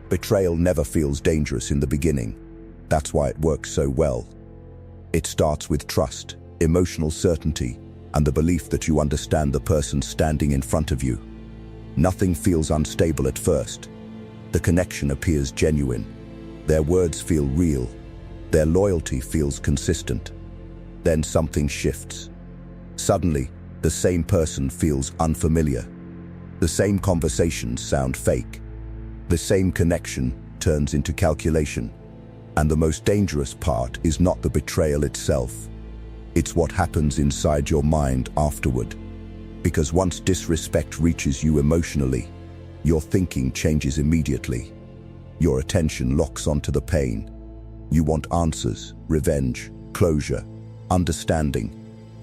Betrayal never feels dangerous in the beginning. That's why it works so well. It starts with trust, emotional certainty, and the belief that you understand the person standing in front of you. Nothing feels unstable at first. The connection appears genuine. Their words feel real. Their loyalty feels consistent. Then something shifts. Suddenly, the same person feels unfamiliar. The same conversations sound fake. The same connection turns into calculation. And the most dangerous part is not the betrayal itself. It's what happens inside your mind afterward. Because once disrespect reaches you emotionally, your thinking changes immediately. Your attention locks onto the pain. You want answers, revenge, closure, understanding,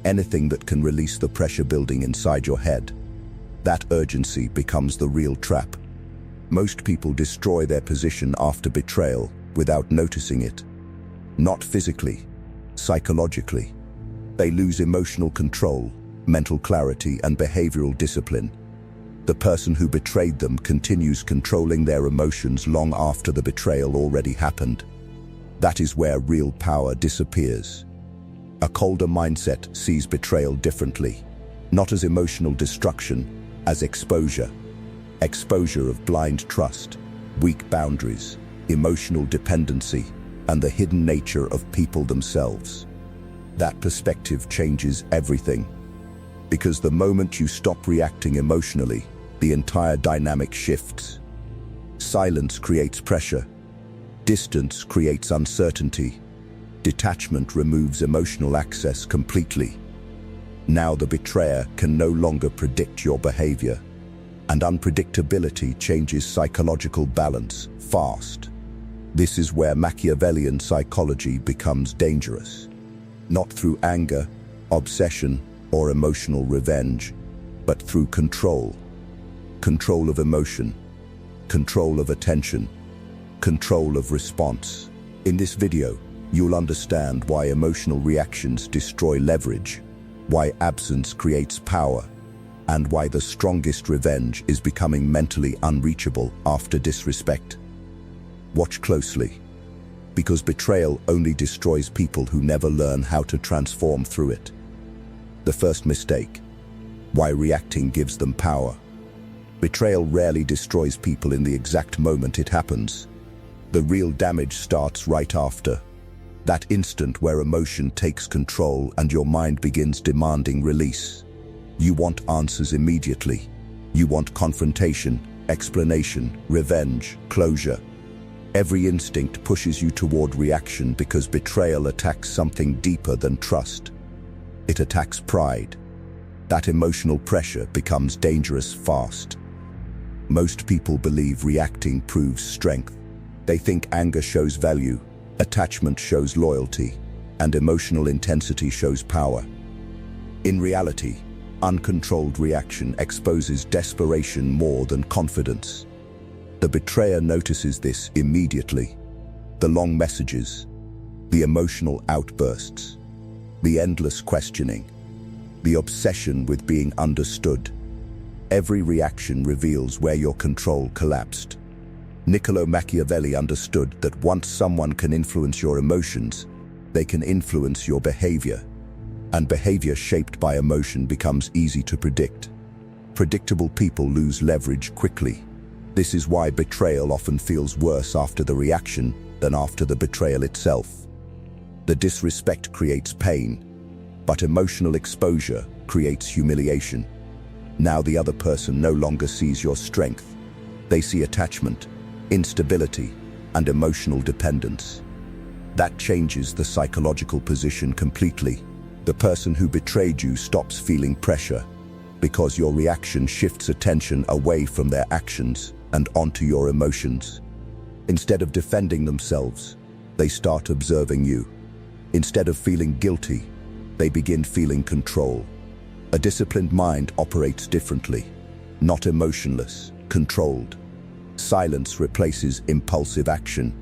anything that can release the pressure building inside your head. That urgency becomes the real trap. Most people destroy their position after betrayal without noticing it. Not physically, psychologically. They lose emotional control, mental clarity, and behavioral discipline. The person who betrayed them continues controlling their emotions long after the betrayal already happened. That is where real power disappears. A colder mindset sees betrayal differently, not as emotional destruction, as exposure. Exposure of blind trust, weak boundaries, emotional dependency, and the hidden nature of people themselves. That perspective changes everything. Because the moment you stop reacting emotionally, the entire dynamic shifts. Silence creates pressure. Distance creates uncertainty. Detachment removes emotional access completely. Now the betrayer can no longer predict your behavior. And unpredictability changes psychological balance fast. This is where Machiavellian psychology becomes dangerous. Not through anger, obsession, or emotional revenge, but through control. Control of emotion, control of attention, control of response. In this video, you'll understand why emotional reactions destroy leverage, why absence creates power, and why the strongest revenge is becoming mentally unreachable after disrespect. Watch closely, because betrayal only destroys people who never learn how to transform through it. The first mistake: why reacting gives them power. Betrayal rarely destroys people in the exact moment it happens. The real damage starts right after. That instant where emotion takes control and your mind begins demanding release. You want answers immediately. You want confrontation, explanation, revenge, closure. Every instinct pushes you toward reaction because betrayal attacks something deeper than trust. It attacks pride. That emotional pressure becomes dangerous fast. Most people believe reacting proves strength. They think anger shows value, attachment shows loyalty, and emotional intensity shows power. In reality, uncontrolled reaction exposes desperation more than confidence. The betrayer notices this immediately. The long messages, the emotional outbursts, the endless questioning, the obsession with being understood. Every reaction reveals where your control collapsed. Niccolò Machiavelli understood that once someone can influence your emotions, they can influence your behavior. And behavior shaped by emotion becomes easy to predict. Predictable people lose leverage quickly. This is why betrayal often feels worse after the reaction than after the betrayal itself. The disrespect creates pain, but emotional exposure creates humiliation. Now the other person no longer sees your strength. They see attachment, instability, and emotional dependence. That changes the psychological position completely. The person who betrayed you stops feeling pressure because your reaction shifts attention away from their actions and onto your emotions. Instead of defending themselves, they start observing you. Instead of feeling guilty, they begin feeling control. A disciplined mind operates differently, not emotionless, controlled. Silence replaces impulsive action.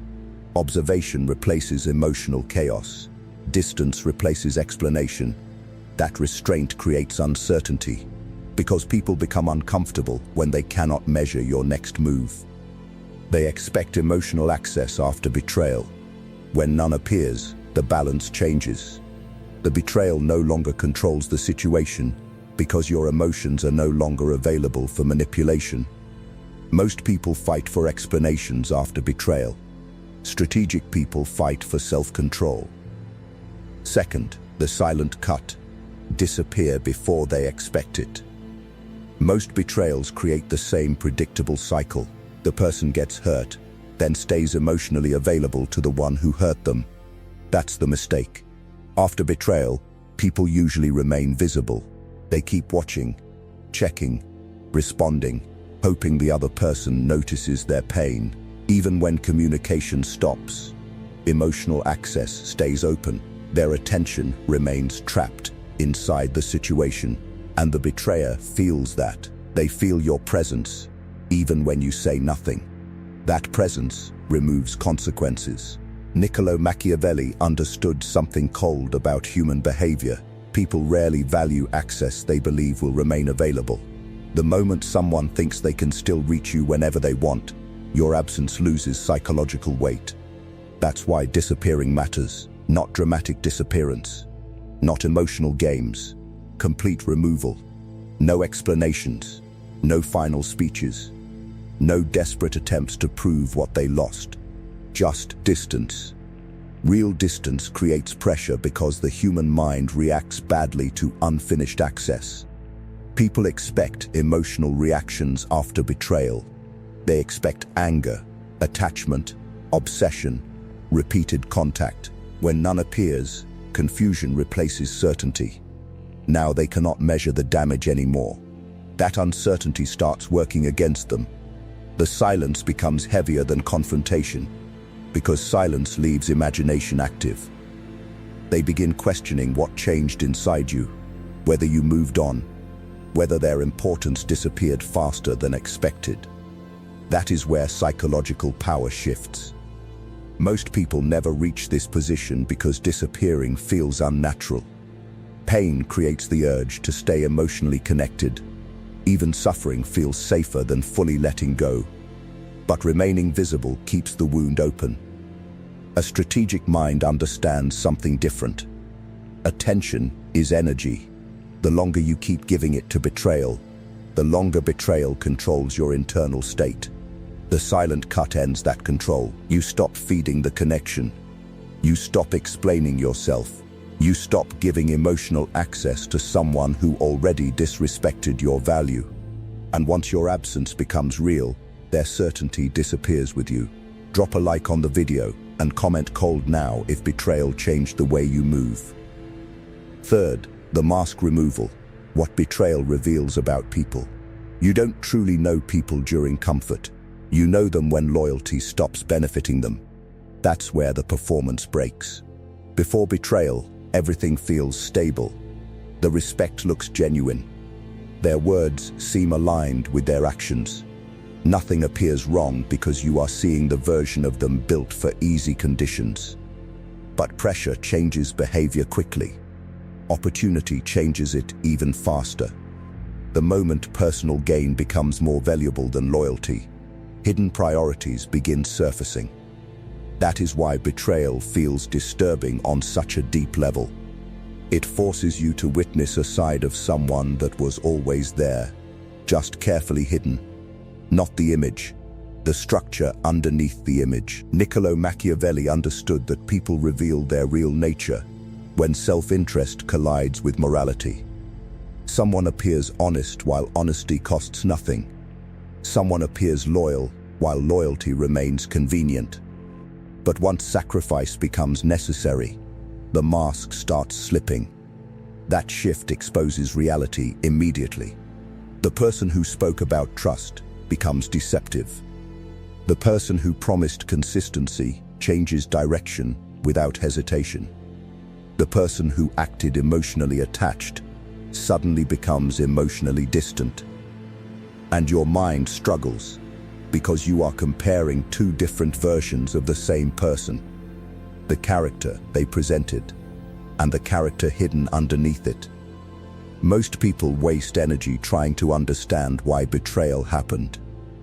Observation replaces emotional chaos. Distance replaces explanation. That restraint creates uncertainty, because people become uncomfortable when they cannot measure your next move. They expect emotional access after betrayal. When none appears, the balance changes. The betrayal no longer controls the situation because your emotions are no longer available for manipulation. Most people fight for explanations after betrayal. Strategic people fight for self-control. Second, the silent cut. Disappear before they expect it. Most betrayals create the same predictable cycle. The person gets hurt, then stays emotionally available to the one who hurt them. That's the mistake. After betrayal, people usually remain visible. They keep watching, checking, responding, hoping the other person notices their pain. Even when communication stops, emotional access stays open. Their attention remains trapped inside the situation, and the betrayer feels that. They feel your presence, even when you say nothing. That presence removes consequences. Niccolò Machiavelli understood something cold about human behavior. People rarely value access they believe will remain available. The moment someone thinks they can still reach you whenever they want, your absence loses psychological weight. That's why disappearing matters. Not dramatic disappearance, not emotional games, complete removal. No explanations, no final speeches, no desperate attempts to prove what they lost. Just distance. Real distance creates pressure because the human mind reacts badly to unfinished access. People expect emotional reactions after betrayal. They expect anger, attachment, obsession, repeated contact. When none appears, confusion replaces certainty. Now they cannot measure the damage anymore. That uncertainty starts working against them. The silence becomes heavier than confrontation, because silence leaves imagination active. They begin questioning what changed inside you, whether you moved on, whether their importance disappeared faster than expected. That is where psychological power shifts. Most people never reach this position because disappearing feels unnatural. Pain creates the urge to stay emotionally connected. Even suffering feels safer than fully letting go. But remaining visible keeps the wound open. A strategic mind understands something different. Attention is energy. The longer you keep giving it to betrayal, the longer betrayal controls your internal state. The silent cut ends that control. You stop feeding the connection. You stop explaining yourself. You stop giving emotional access to someone who already disrespected your value. And once your absence becomes real, their certainty disappears with you. Drop a like on the video and comment cold now if betrayal changed the way you move. Third, the mask removal. What betrayal reveals about people. You don't truly know people during comfort. You know them when loyalty stops benefiting them. That's where the performance breaks. Before betrayal, everything feels stable. The respect looks genuine. Their words seem aligned with their actions. Nothing appears wrong because you are seeing the version of them built for easy conditions. But pressure changes behavior quickly. Opportunity changes it even faster. The moment personal gain becomes more valuable than loyalty, hidden priorities begin surfacing. That is why betrayal feels disturbing on such a deep level. It forces you to witness a side of someone that was always there, just carefully hidden. Not the image, the structure underneath the image. Niccolò Machiavelli understood that people reveal their real nature when self-interest collides with morality. Someone appears honest while honesty costs nothing. Someone appears loyal while loyalty remains convenient. But once sacrifice becomes necessary, the mask starts slipping. That shift exposes reality immediately. The person who spoke about trust becomes deceptive. The person who promised consistency changes direction without hesitation. The person who acted emotionally attached suddenly becomes emotionally distant. And your mind struggles because you are comparing two different versions of the same person. The character they presented and the character hidden underneath it. Most people waste energy trying to understand why betrayal happened.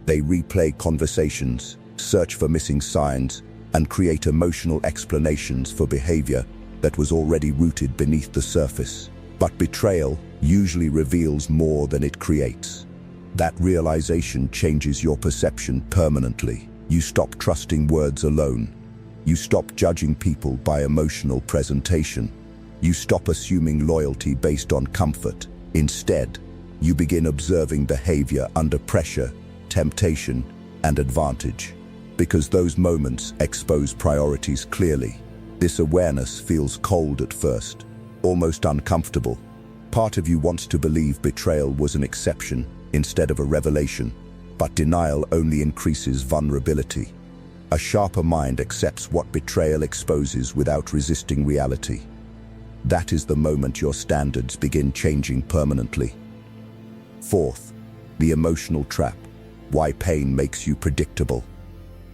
They replay conversations, search for missing signs, and create emotional explanations for behavior that was already rooted beneath the surface. But betrayal usually reveals more than it creates. That realization changes your perception permanently. You stop trusting words alone. You stop judging people by emotional presentation. You stop assuming loyalty based on comfort. Instead, you begin observing behavior under pressure, temptation, and advantage. Because those moments expose priorities clearly. This awareness feels cold at first, almost uncomfortable. Part of you wants to believe betrayal was an exception instead of a revelation, but denial only increases vulnerability. A sharper mind accepts what betrayal exposes without resisting reality. That is the moment your standards begin changing permanently. Fourth, the emotional trap. Why pain makes you predictable.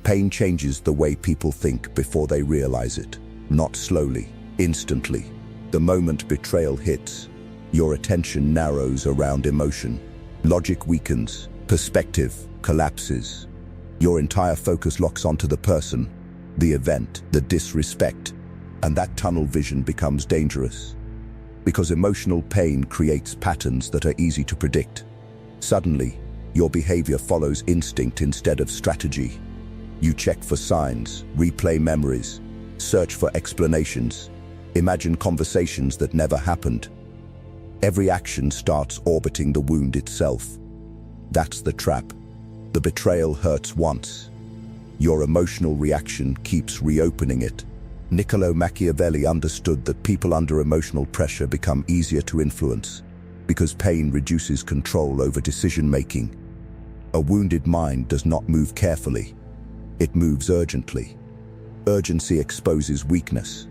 Pain changes the way people think before they realize it. Not slowly, instantly. The moment betrayal hits, your attention narrows around emotion. Logic weakens, perspective collapses. Your entire focus locks onto the person, the event, the disrespect, and that tunnel vision becomes dangerous. Because emotional pain creates patterns that are easy to predict. Suddenly, your behavior follows instinct instead of strategy. You check for signs, replay memories, search for explanations, imagine conversations that never happened. Every action starts orbiting the wound itself. That's the trap. The betrayal hurts once. Your emotional reaction keeps reopening it. Niccolò Machiavelli understood that people under emotional pressure become easier to influence because pain reduces control over decision-making. A wounded mind does not move carefully. It moves urgently. Urgency exposes weakness.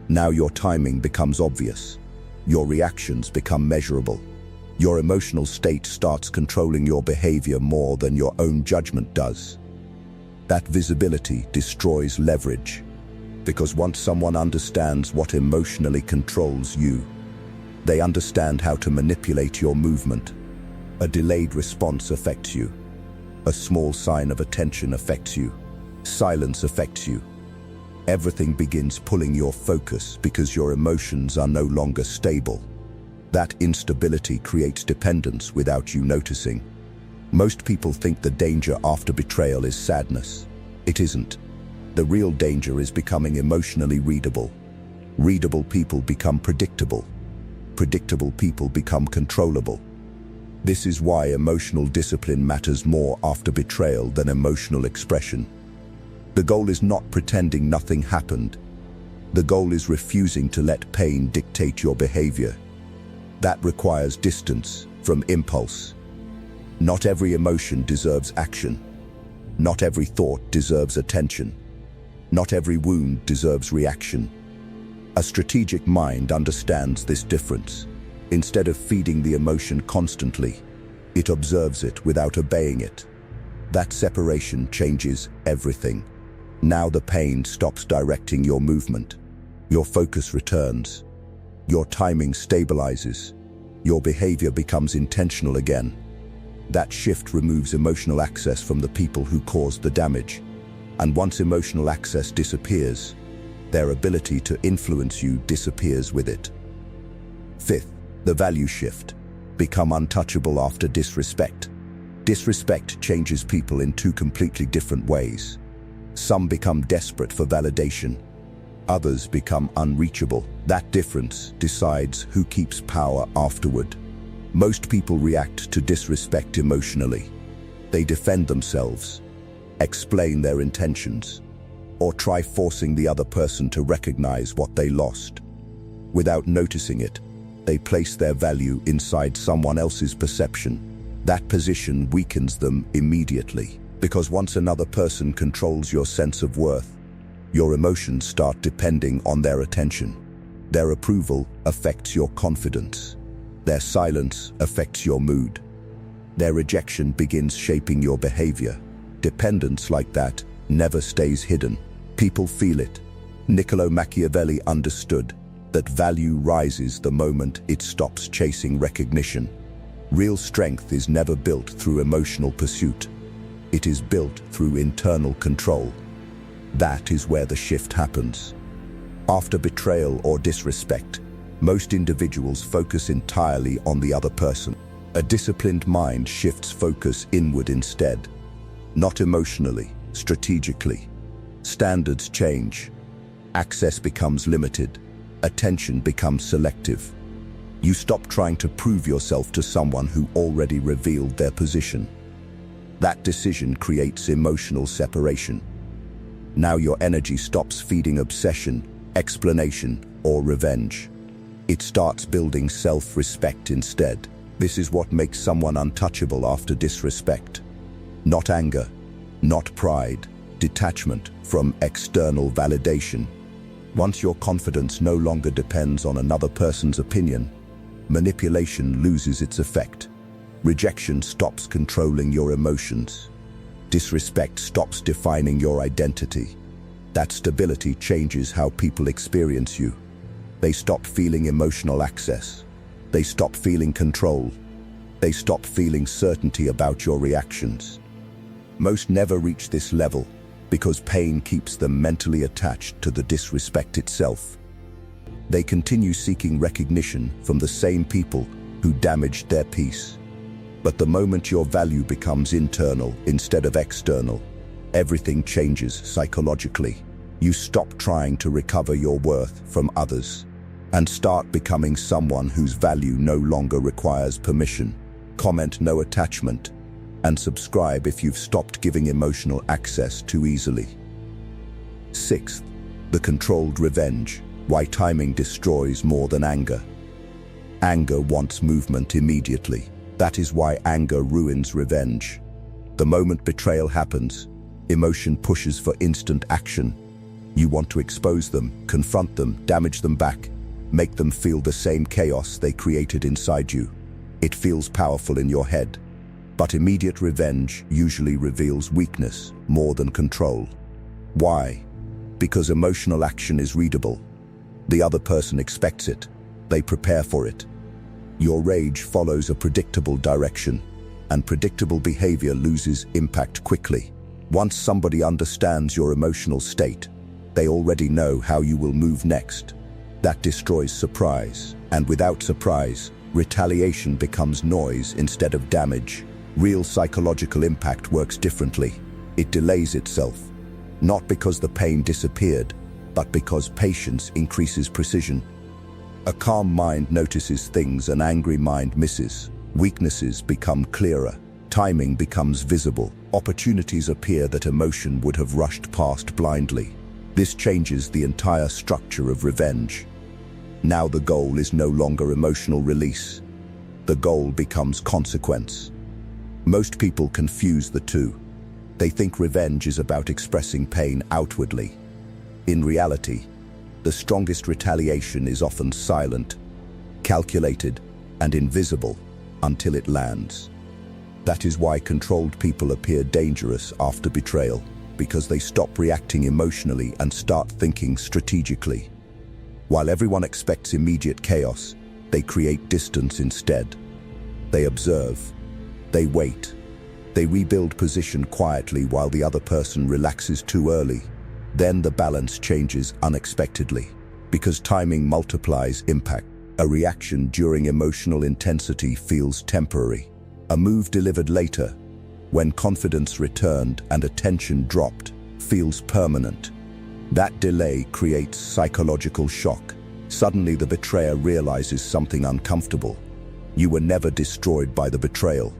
Now your timing becomes obvious. Your reactions become measurable. Your emotional state starts controlling your behavior more than your own judgment does. That visibility destroys leverage. Because once someone understands what emotionally controls you, they understand how to manipulate your movement. A delayed response affects you. A small sign of attention affects you. Silence affects you. Everything begins pulling your focus because your emotions are no longer stable. That instability creates dependence without you noticing. Most people think the danger after betrayal is sadness. It isn't. The real danger is becoming emotionally readable. Readable people become predictable. Predictable people become controllable. This is why emotional discipline matters more after betrayal than emotional expression. The goal is not pretending nothing happened. The goal is refusing to let pain dictate your behavior. That requires distance from impulse. Not every emotion deserves action. Not every thought deserves attention. Not every wound deserves reaction. A strategic mind understands this difference. Instead of feeding the emotion constantly, it observes it without obeying it. That separation changes everything. Now the pain stops directing your movement. Your focus returns. Your timing stabilizes. Your behavior becomes intentional again. That shift removes emotional access from the people who caused the damage. And once emotional access disappears, their ability to influence you disappears with it. Fifth, the value shift. Become untouchable after disrespect. Disrespect changes people in two completely different ways. Some become desperate for validation. Others become unreachable. That difference decides who keeps power afterward. Most people react to disrespect emotionally. They defend themselves, explain their intentions, or try forcing the other person to recognize what they lost. Without noticing it, they place their value inside someone else's perception. That position weakens them immediately, because once another person controls your sense of worth, your emotions start depending on their attention. Their approval affects your confidence. Their silence affects your mood. Their rejection begins shaping your behavior. Dependence like that never stays hidden. People feel it. Niccolò Machiavelli understood that value rises the moment it stops chasing recognition. Real strength is never built through emotional pursuit. It is built through internal control. That is where the shift happens. After betrayal or disrespect, most individuals focus entirely on the other person. A disciplined mind shifts focus inward instead. Not emotionally, strategically. Standards change. Access becomes limited. Attention becomes selective. You stop trying to prove yourself to someone who already revealed their position. That decision creates emotional separation. Now your energy stops feeding obsession, explanation, or revenge. It starts building self-respect instead. This is what makes someone untouchable after disrespect. Not anger, not pride, detachment from external validation. Once your confidence no longer depends on another person's opinion, manipulation loses its effect. Rejection stops controlling your emotions. Disrespect stops defining your identity. That stability changes how people experience you. They stop feeling emotional access. They stop feeling control. They stop feeling certainty about your reactions. Most never reach this level because pain keeps them mentally attached to the disrespect itself. They continue seeking recognition from the same people who damaged their peace. But the moment your value becomes internal instead of external, everything changes psychologically. You stop trying to recover your worth from others and start becoming someone whose value no longer requires permission. Comment no attachment, and subscribe if you've stopped giving emotional access too easily. 6th, the controlled revenge. Why timing destroys more than anger. Anger wants movement immediately. That is why anger ruins revenge. The moment betrayal happens, emotion pushes for instant action. You want to expose them, confront them, damage them back, make them feel the same chaos they created inside you. It feels powerful in your head. But immediate revenge usually reveals weakness more than control. Why? Because emotional action is readable. The other person expects it. They prepare for it. Your rage follows a predictable direction, and predictable behavior loses impact quickly. Once somebody understands your emotional state, they already know how you will move next. That destroys surprise, and without surprise, retaliation becomes noise instead of damage. Real psychological impact works differently. It delays itself, not because the pain disappeared, but because patience increases precision. A calm mind notices things an angry mind misses. Weaknesses become clearer. Timing becomes visible. Opportunities appear that emotion would have rushed past blindly. This changes the entire structure of revenge. Now the goal is no longer emotional release. The goal becomes consequence. Most people confuse the two. They think revenge is about expressing pain outwardly. In reality, the strongest retaliation is often silent, calculated, and invisible until it lands. That is why controlled people appear dangerous after betrayal, because they stop reacting emotionally and start thinking strategically. While everyone expects immediate chaos, they create distance instead. They observe. They wait. They rebuild position quietly while the other person relaxes too early. Then the balance changes unexpectedly. Because timing multiplies impact. A reaction during emotional intensity feels temporary. A move delivered later, when confidence returned and attention dropped, feels permanent. That delay creates psychological shock. Suddenly the betrayer realizes something uncomfortable. You were never destroyed by the betrayal.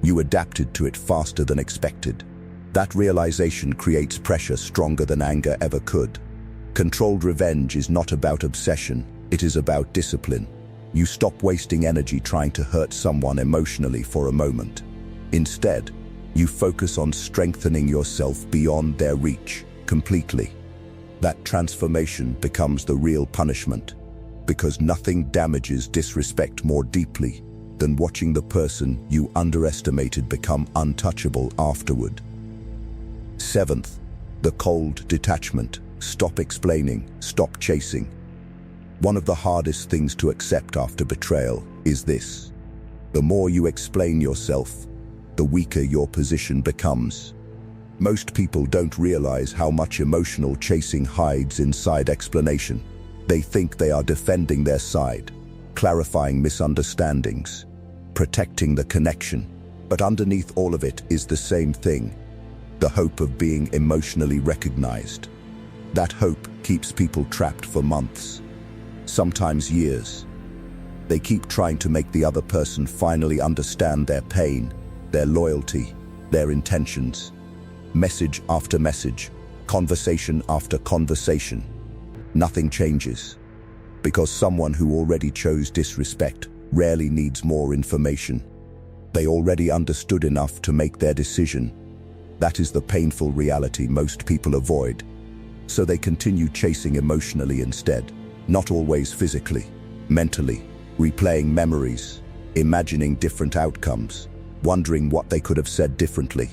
You adapted to it faster than expected. That realization creates pressure stronger than anger ever could. Controlled revenge is not about obsession, it is about discipline. You stop wasting energy trying to hurt someone emotionally for a moment. Instead, you focus on strengthening yourself beyond their reach, completely. That transformation becomes the real punishment, because nothing damages disrespect more deeply than watching the person you underestimated become untouchable afterward. 7th, the cold detachment. Stop explaining, stop chasing. One of the hardest things to accept after betrayal is this. The more you explain yourself, the weaker your position becomes. Most people don't realize how much emotional chasing hides inside explanation. They think they are defending their side, clarifying misunderstandings, protecting the connection. But underneath all of it is the same thing: the hope of being emotionally recognized. That hope keeps people trapped for months, sometimes years. They keep trying to make the other person finally understand their pain, their loyalty, their intentions. Message after message, conversation after conversation. Nothing changes, because someone who already chose disrespect rarely needs more information. They already understood enough to make their decision. That is the painful reality most people avoid. So they continue chasing emotionally instead, not always physically, mentally, replaying memories, imagining different outcomes, wondering what they could have said differently.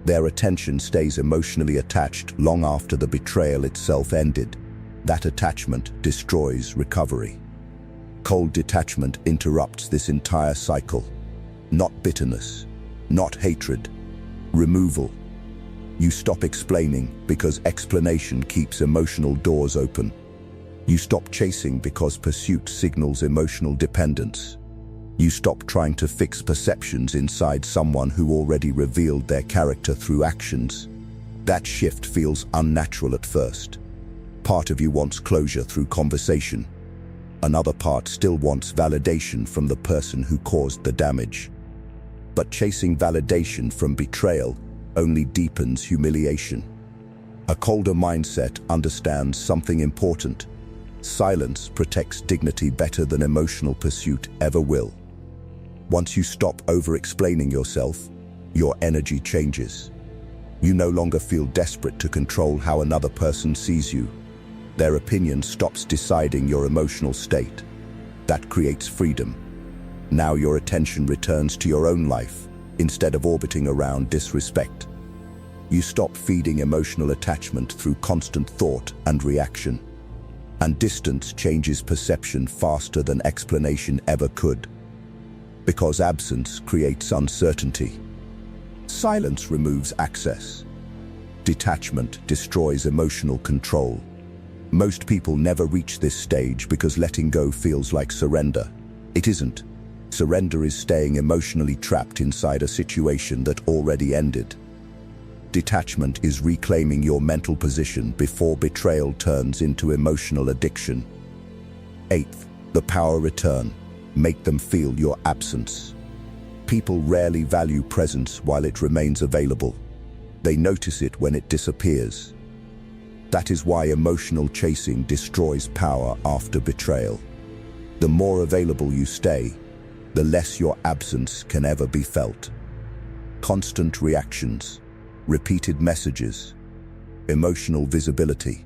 Their attention stays emotionally attached long after the betrayal itself ended. That attachment destroys recovery. Cold detachment interrupts this entire cycle. Not bitterness, not hatred, removal. You stop explaining because explanation keeps emotional doors open. You stop chasing because pursuit signals emotional dependence. You stop trying to fix perceptions inside someone who already revealed their character through actions. That shift feels unnatural at first. Part of you wants closure through conversation. Another part still wants validation from the person who caused the damage. But chasing validation from betrayal only deepens humiliation. A colder mindset understands something important. Silence protects dignity better than emotional pursuit ever will. Once you stop over-explaining yourself, your energy changes. You no longer feel desperate to control how another person sees you. Their opinion stops deciding your emotional state. That creates freedom. Now your attention returns to your own life, instead of orbiting around disrespect. You stop feeding emotional attachment through constant thought and reaction. And distance changes perception faster than explanation ever could. Because absence creates uncertainty. Silence removes access. Detachment destroys emotional control. Most people never reach this stage because letting go feels like surrender. It isn't. Surrender is staying emotionally trapped inside a situation that already ended. Detachment is reclaiming your mental position before betrayal turns into emotional addiction. 8th, the power return. Make them feel your absence. People rarely value presence while it remains available. They notice it when it disappears. That is why emotional chasing destroys power after betrayal. The more available you stay, the less your absence can ever be felt. Constant reactions, repeated messages, emotional visibility,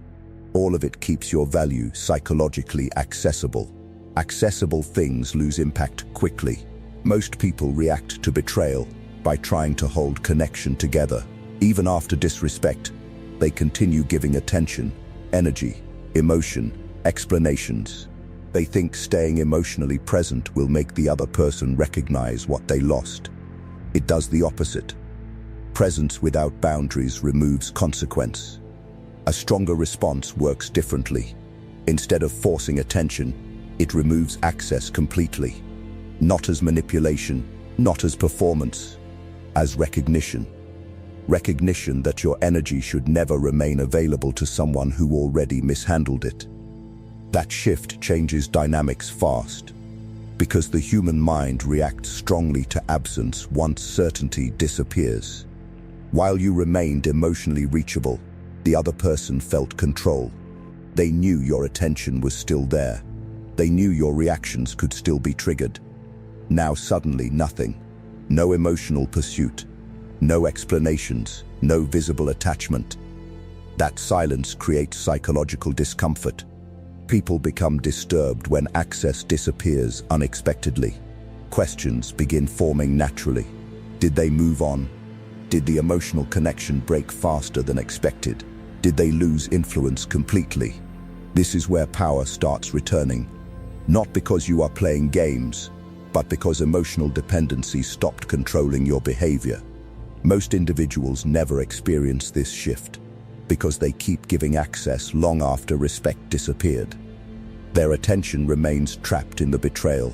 all of it keeps your value psychologically accessible. Accessible things lose impact quickly. Most people react to betrayal by trying to hold connection together. Even after disrespect, they continue giving attention, energy, emotion, explanations. They think staying emotionally present will make the other person recognize what they lost. It does the opposite. Presence without boundaries removes consequence. A stronger response works differently. Instead of forcing attention, it removes access completely. Not as manipulation, not as performance, as recognition. Recognition that your energy should never remain available to someone who already mishandled it. That shift changes dynamics fast, because the human mind reacts strongly to absence once certainty disappears. While you remained emotionally reachable, the other person felt control. They knew your attention was still there. They knew your reactions could still be triggered. Now suddenly nothing. No emotional pursuit. No explanations. No visible attachment. That silence creates psychological discomfort. People become disturbed when access disappears unexpectedly. Questions begin forming naturally. Did they move on? Did the emotional connection break faster than expected? Did they lose influence completely? This is where power starts returning. Not because you are playing games, but because emotional dependency stopped controlling your behavior. Most individuals never experience this shift because they keep giving access long after respect disappeared. Their attention remains trapped in the betrayal,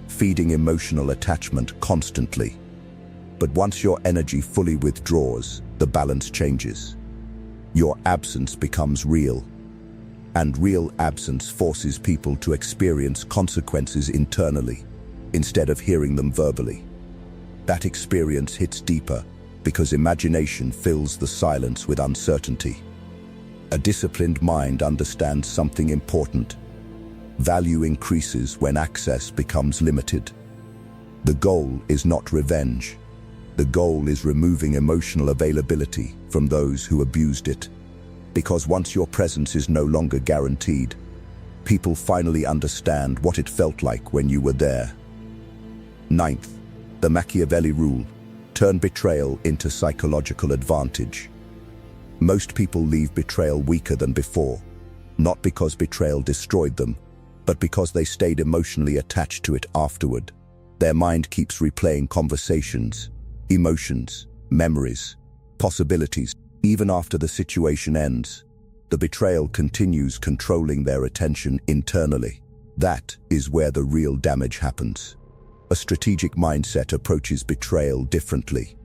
feeding emotional attachment constantly. But once your energy fully withdraws, the balance changes. Your absence becomes real, and real absence forces people to experience consequences internally, instead of hearing them verbally. That experience hits deeper because imagination fills the silence with uncertainty. A disciplined mind understands something important. Value increases when access becomes limited. The goal is not revenge. The goal is removing emotional availability from those who abused it. Because once your presence is no longer guaranteed, people finally understand what it felt like when you were there. Ninth, the Machiavelli rule: turn betrayal into psychological advantage. Most people leave betrayal weaker than before, not because betrayal destroyed them, but because they stayed emotionally attached to it afterward. Their mind keeps replaying conversations, emotions, memories, possibilities. Even after the situation ends, the betrayal continues controlling their attention internally. That is where the real damage happens. A strategic mindset approaches betrayal differently.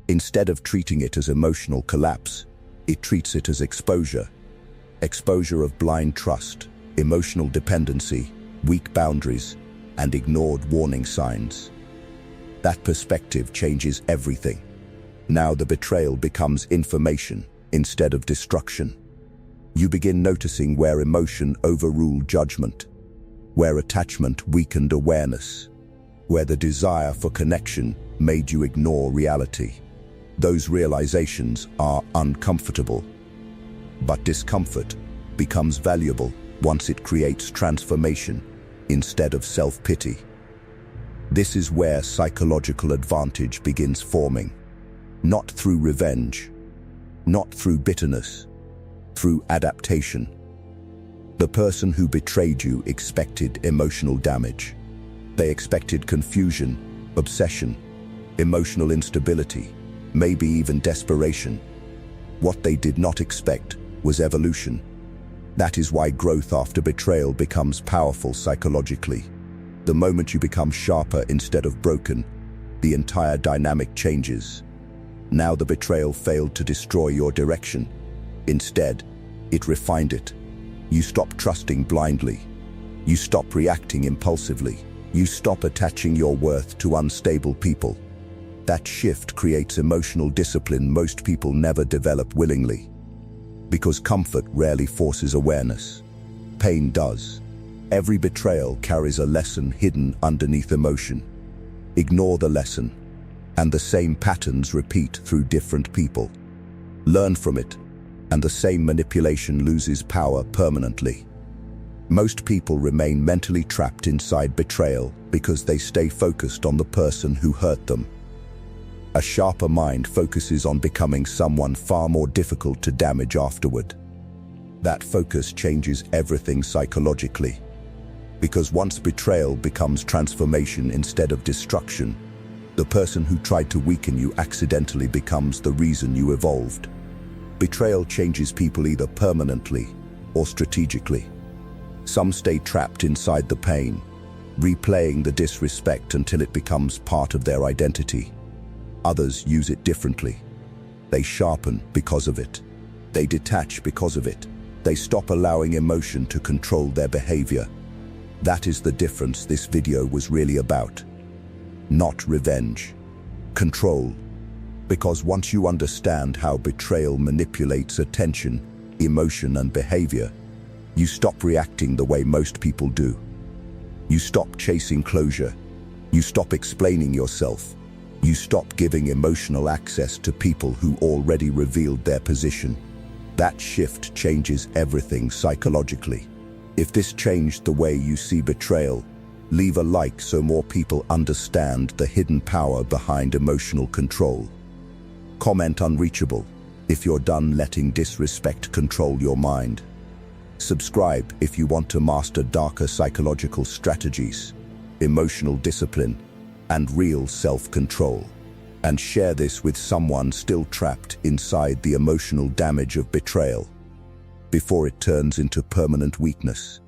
Instead of treating it as emotional collapse, it treats it as exposure. Exposure of blind trust, emotional dependency, weak boundaries, and ignored warning signs. That perspective changes everything. Now the betrayal becomes information instead of destruction. You begin noticing where emotion overruled judgment, where attachment weakened awareness, where the desire for connection made you ignore reality. Those realizations are uncomfortable, but discomfort becomes valuable once it creates transformation instead of self-pity. This is where psychological advantage begins forming. Not through revenge, not through bitterness, through adaptation. The person who betrayed you expected emotional damage. They expected confusion, obsession, emotional instability, maybe even desperation. What they did not expect was evolution. That is why growth after betrayal becomes powerful psychologically. The moment you become sharper instead of broken, the entire dynamic changes. Now the betrayal failed to destroy your direction. Instead, it refined it. You stop trusting blindly. You stop reacting impulsively. You stop attaching your worth to unstable people. That shift creates emotional discipline most people never develop willingly. Because comfort rarely forces awareness. Pain does. Every betrayal carries a lesson hidden underneath emotion. Ignore the lesson, and the same patterns repeat through different people. Learn from it, and the same manipulation loses power permanently. Most people remain mentally trapped inside betrayal because they stay focused on the person who hurt them. A sharper mind focuses on becoming someone far more difficult to damage afterward. That focus changes everything psychologically. Because once betrayal becomes transformation instead of destruction, the person who tried to weaken you accidentally becomes the reason you evolved. Betrayal changes people either permanently or strategically. Some stay trapped inside the pain, replaying the disrespect until it becomes part of their identity. Others use it differently. They sharpen because of it. They detach because of it. They stop allowing emotion to control their behavior. That is the difference this video was really about. Not revenge. Control. Because once you understand how betrayal manipulates attention, emotion, and behavior, you stop reacting the way most people do. You stop chasing closure. You stop explaining yourself. You stop giving emotional access to people who already revealed their position. That shift changes everything psychologically. If this changed the way you see betrayal, leave a like so more people understand the hidden power behind emotional control. Comment unreachable if you're done letting disrespect control your mind. Subscribe if you want to master darker psychological strategies. emotional discipline, and real self-control. And share this with someone still trapped inside the emotional damage of betrayal before it turns into permanent weakness.